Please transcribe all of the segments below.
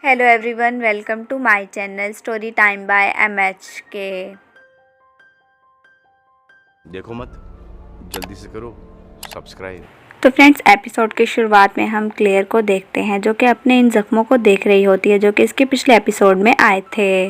Hello everyone, welcome to my channel story time by MHK। देखो मत, जल्दी से करो सब्सक्राइब। तो फ्रेंड्स, एपिसोड की शुरुआत में हम क्लेयर को देखते हैं जो कि अपने इन जख्मों को देख रही होती है जो कि इसके पिछले एपिसोड में आए थे।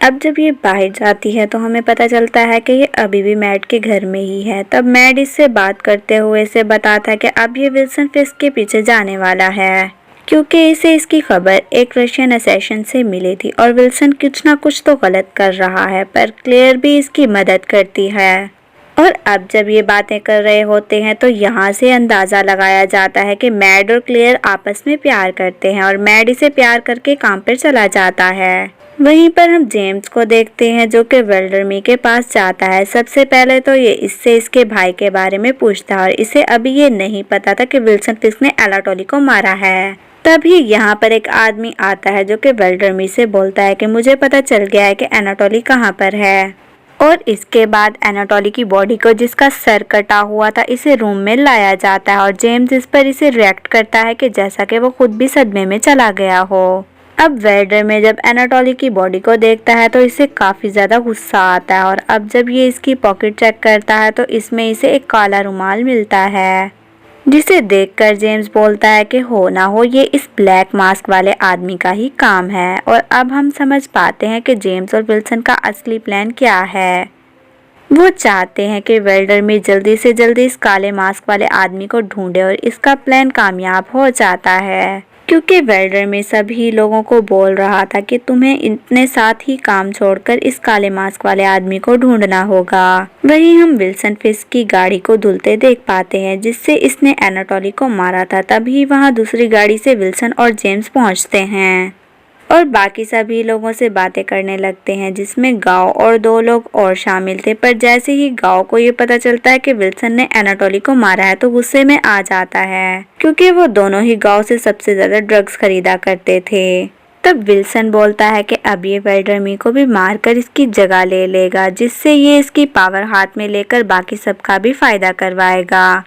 अब जब ये बाहर जाती है तो हमें पता चलता है कि ये अभी भी मैड के घर में ही है। तब मैड इससे बात करते हुए इसे बताता है कि अब ये विल्सन फिस्क के पीछे जाने वाला है, क्योंकि इसे इसकी खबर एक रशियन असैसिन से मिली थी और विल्सन कुछ ना कुछ तो गलत कर रहा है, पर क्लेयर भी इसकी मदद करती है। और अब जब ये बातें कर रहे होते हैं तो यहाँ से अंदाज़ा लगाया जाता है कि मैड और क्लेयर आपस में प्यार करते हैं और मैड इसे प्यार करके काम पर चला जाता है। वहीं पर हम जेम्स को देखते हैं जो कि वेल्डरमी के पास जाता है। सबसे पहले तो ये इससे इसके भाई के बारे में पूछता है और इसे अभी ये नहीं पता था कि विल्सन फिस्क ने एनाटोली को मारा है। तभी यहाँ पर एक आदमी आता है जो कि वेल्डरमी से बोलता है कि मुझे पता चल गया है कि एनाटोली कहाँ पर है। और इसके बाद एनाटोली की बॉडी को, जिसका सर कटा हुआ था, इसे रूम में लाया जाता है और जेम्स इस पर इसे रिएक्ट करता है कि जैसा कि वो खुद भी सदमे में चला गया हो। अब वेल्डर में जब एनाटोली की बॉडी को देखता है तो इसे काफ़ी ज़्यादा गुस्सा आता है और अब जब ये इसकी पॉकेट चेक करता है तो इसमें इसे एक काला रुमाल मिलता है, जिसे देखकर जेम्स बोलता है कि हो ना हो ये इस ब्लैक मास्क वाले आदमी का ही काम है। और अब हम समझ पाते हैं कि जेम्स और विल्सन का असली प्लान क्या है। वो चाहते हैं कि वेल्डर में जल्दी से जल्दी इस काले मास्क वाले आदमी को ढूंढे और इसका प्लान कामयाब हो जाता है, क्योंकि वेल्डर में सभी लोगों को बोल रहा था कि तुम्हें इतने साथ ही काम छोड़कर इस काले मास्क वाले आदमी को ढूंढना होगा। वहीं हम विल्सन फिस्क की गाड़ी को धुलते देख पाते हैं जिससे इसने एनाटोली को मारा था। तभी वहां दूसरी गाड़ी से विल्सन और जेम्स पहुंचते हैं और बाकी सभी लोगों से बातें करने लगते हैं, जिसमें गांव और 2 लोग और शामिल थे। पर जैसे ही गांव को ये पता चलता है कि विल्सन ने एनाटोली को मारा है तो गुस्से में आ जाता है, क्योंकि वो दोनों ही गांव से सबसे ज्यादा ड्रग्स खरीदा करते थे। तब विल्सन बोलता है कि अब ये वेल्डरमी को भी मारकर इसकी जगह ले लेगा, जिससे ये इसकी पावर हाथ में लेकर बाकी सबका भी फायदा करवाएगा।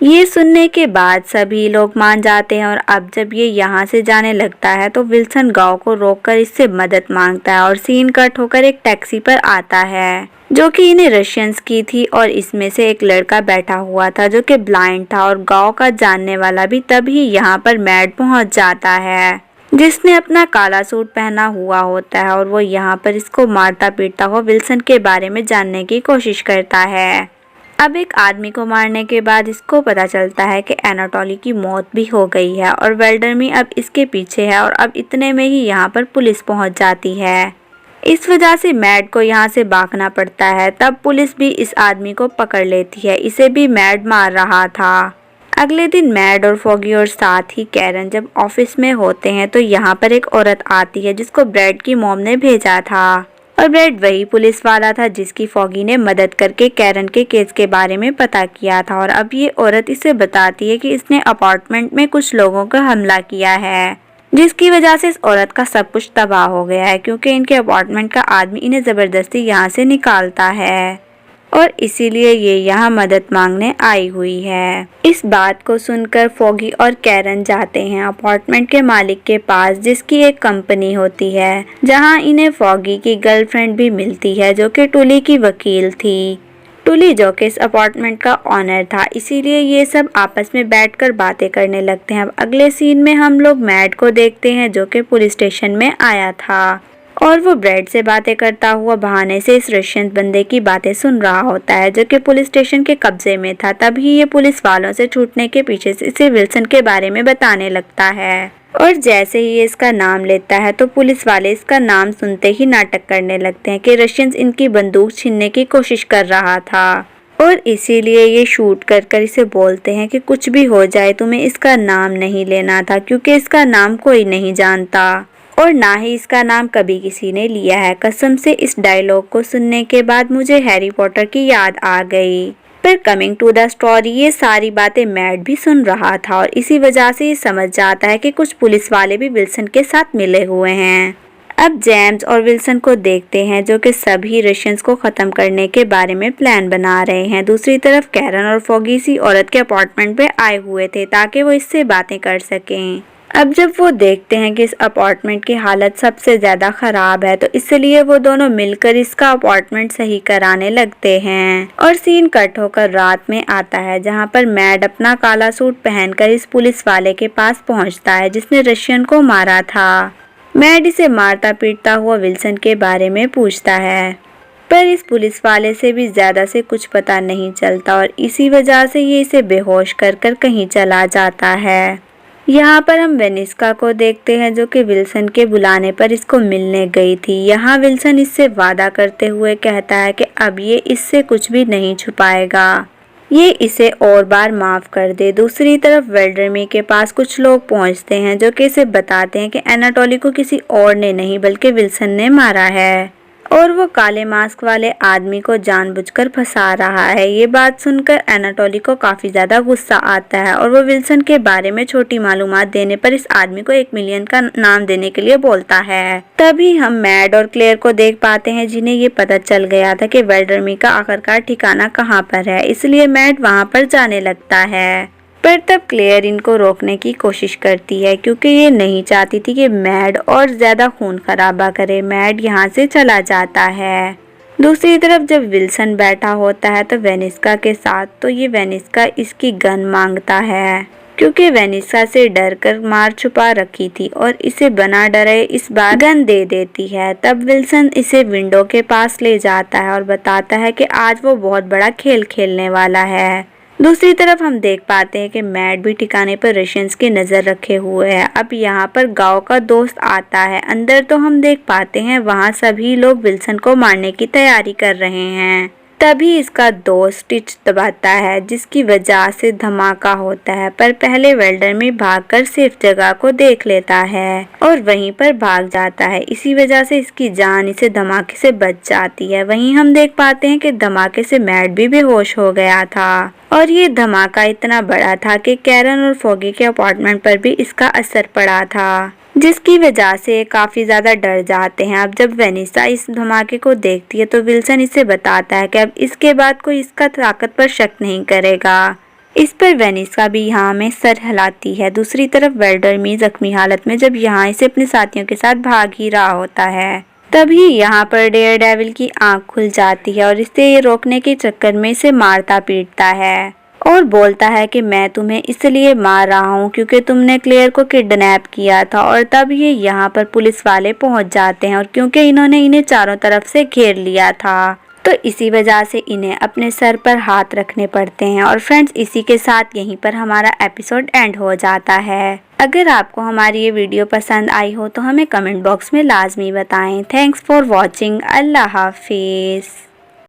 ये सुनने के बाद सभी लोग मान जाते हैं और अब जब ये यहाँ से जाने लगता है तो विल्सन गांव को रोककर इससे मदद मांगता है और सीन कट होकर एक टैक्सी पर आता है जो कि इन्हें रशियंस की थी और इसमें से एक लड़का बैठा हुआ था जो कि ब्लाइंड था और गांव का जानने वाला भी। तभी यहाँ पर मैड पहुँच जाता है जिसने अपना काला सूट पहना हुआ होता है और वो यहाँ पर इसको मारता पीटता हुआ विल्सन के बारे में जानने की कोशिश करता है। अब एक आदमी को मारने के बाद इसको पता चलता है कि एनाटोली की मौत भी हो गई है और वेल्डरमी अब इसके पीछे है और अब इतने में ही यहाँ पर पुलिस पहुँच जाती है। इस वजह से मैड को यहाँ से भागना पड़ता है। तब पुलिस भी इस आदमी को पकड़ लेती है, इसे भी मैड मार रहा था। अगले दिन मैड और फॉगी और साथ ही कैरन जब ऑफिस में होते हैं तो यहाँ पर एक औरत आती है जिसको ब्रेड की मॉम ने भेजा था और ब्रेड वही पुलिस वाला था जिसकी फॉगी ने मदद करके कैरन के केस के बारे में पता किया था। और अब ये औरत इसे बताती है कि इसने अपार्टमेंट में कुछ लोगों का हमला किया है, जिसकी वजह से इस औरत का सब कुछ तबाह हो गया है, क्योंकि इनके अपार्टमेंट का आदमी इन्हें ज़बरदस्ती यहाँ से निकालता है और इसीलिए ये यहाँ मदद मांगने आई हुई है। इस बात को सुनकर फॉगी और कैरन जाते हैं अपार्टमेंट के मालिक के पास, जिसकी एक कंपनी होती है जहाँ इन्हें फॉगी की गर्लफ्रेंड भी मिलती है जो कि टुली की वकील थी। टुली जो कि इस अपार्टमेंट का ऑनर था, इसीलिए ये सब आपस में बैठकर बातें करने लगते हैं। अब अगले सीन में हम लोग मैड को देखते हैं जो कि पुलिस स्टेशन में आया था और वो ब्रेड से बातें करता हुआ बहाने से इस रशियन बंदे की बातें सुन रहा होता है जो कि पुलिस स्टेशन के कब्जे में था। तभी ये पुलिस वालों से छूटने के पीछे से इसे विल्सन के बारे में बताने लगता है और जैसे ही ये इसका नाम लेता है तो पुलिस वाले इसका नाम सुनते ही नाटक करने लगते हैं कि रशियंस इनकी बंदूक छीनने की कोशिश कर रहा था और इसीलिए ये शूट कर कर इसे बोलते हैं कि कुछ भी हो जाए तुम्हें इसका नाम नहीं लेना था, क्योंकि इसका नाम कोई नहीं जानता और ना ही इसका नाम कभी किसी ने लिया है। कसम से इस डायलॉग को सुनने के बाद मुझे हैरी पॉटर की याद आ गई। पर कमिंग टू द स्टोरी, ये सारी बातें मैड भी सुन रहा था और इसी वजह से ये समझ जाता है कि कुछ पुलिस वाले भी विल्सन के साथ मिले हुए हैं। अब जेम्स और विल्सन को देखते हैं जो कि सभी रशियंस को खत्म करने के बारे में प्लान बना रहे हैं। दूसरी तरफ कैरन और फॉगी इसी औरत के अपार्टमेंट पे आए हुए थे ताकि वो इससे बातें कर सकें। अब जब वो देखते हैं कि इस अपार्टमेंट की हालत सबसे ज़्यादा ख़राब है तो इसलिए वो दोनों मिलकर इसका अपार्टमेंट सही कराने लगते हैं। और सीन कट होकर रात में आता है जहाँ पर मैड अपना काला सूट पहनकर इस पुलिस वाले के पास पहुँचता है जिसने रशियन को मारा था। मैड इसे मारता पीटता हुआ विल्सन के बारे में पूछता है, पर इस पुलिस वाले से भी ज़्यादा से कुछ पता नहीं चलता और इसी वजह से ये इसे बेहोश कर कर कहीं चला जाता है। यहाँ पर हम वेनिस्का को देखते हैं जो कि विल्सन के बुलाने पर इसको मिलने गई थी। यहाँ विल्सन इससे वादा करते हुए कहता है कि अब ये इससे कुछ भी नहीं छुपाएगा, ये इसे और बार माफ़ कर दे। दूसरी तरफ वेल्ड्रेमी के पास कुछ लोग पहुँचते हैं जो कि इसे बताते हैं कि एनाटोली को किसी और ने नहीं बल्कि विल्सन ने मारा है और वो काले मास्क वाले आदमी को जानबूझकर फंसा रहा है। ये बात सुनकर एनाटोली को काफ़ी ज़्यादा गुस्सा आता है और वो विल्सन के बारे में छोटी मालूमात देने पर इस आदमी को 1 मिलियन का नाम देने के लिए बोलता है। तभी हम मैड और क्लेयर को देख पाते हैं जिन्हें ये पता चल गया था कि वेल्ड्रेमी का आखिरकार ठिकाना कहाँ पर है, इसलिए मैड वहाँ पर जाने लगता है। पर तब क्लेयर इनको रोकने की कोशिश करती है क्योंकि ये नहीं चाहती थी कि मैड और ज़्यादा खून खराबा करे। मैड यहाँ से चला जाता है। दूसरी तरफ जब विल्सन बैठा होता है तो वेनिस्का के साथ, तो ये वेनिस्का इसकी गन मांगता है क्योंकि वेनिस्का से डर कर मार छुपा रखी थी और इसे बना डरे इस बार गन दे देती है। तब विल्सन इसे विंडो के पास ले जाता है और बताता है कि आज वो बहुत बड़ा खेल खेलने वाला है। दूसरी तरफ हम देख पाते हैं कि मैड भी ठिकाने पर रशियंस की नज़र रखे हुए है। अब यहाँ पर गांव का दोस्त आता है अंदर, तो हम देख पाते हैं वहाँ सभी लोग विल्सन को मारने की तैयारी कर रहे हैं। तभी इसका दोस्त स्टिच दबाता है जिसकी वजह से धमाका होता है, पर पहले वेल्ड्रेमी भागकर सेफ जगह को देख लेता है और वहीं पर भाग जाता है। इसी वजह से इसकी जान इसे धमाके से बच जाती है। वहीं हम देख पाते हैं कि धमाके से मैड भी बेहोश हो गया था और ये धमाका इतना बड़ा था कि कैरन और फॉगी के अपार्टमेंट पर भी इसका असर पड़ा था, जिसकी वजह से काफ़ी ज़्यादा डर जाते हैं। अब जब वेनिसा इस धमाके को देखती है तो विल्सन इसे बताता है कि अब इसके बाद कोई इसका ताकत पर शक नहीं करेगा। इस पर वेनिसा भी यहाँ में सर हिलाती है। दूसरी तरफ वेल्ड्रेमी जख्मी हालत में जब यहाँ इसे अपने साथियों के साथ भाग ही रहा होता है, तभी यहाँ पर डेयरडेविल की आंख खुल जाती है और इसे ये रोकने के चक्कर में इसे मारता पीटता है और बोलता है कि मैं तुम्हें इसलिए मार रहा हूँ क्योंकि तुमने क्लेयर को किडनैप किया था। और तब ये यहाँ पर पुलिस वाले पहुँच जाते हैं और क्योंकि इन्होंने इन्हें चारों तरफ से घेर लिया था तो इसी वजह से इन्हें अपने सर पर हाथ रखने पड़ते हैं। और फ्रेंड्स, इसी के साथ यहीं पर हमारा एपिसोड एंड हो जाता है। अगर आपको हमारी ये वीडियो पसंद आई हो तो हमें कमेंट बॉक्स में लाजमी बताएं। Thanks for watching. अल्लाह हाफिज़।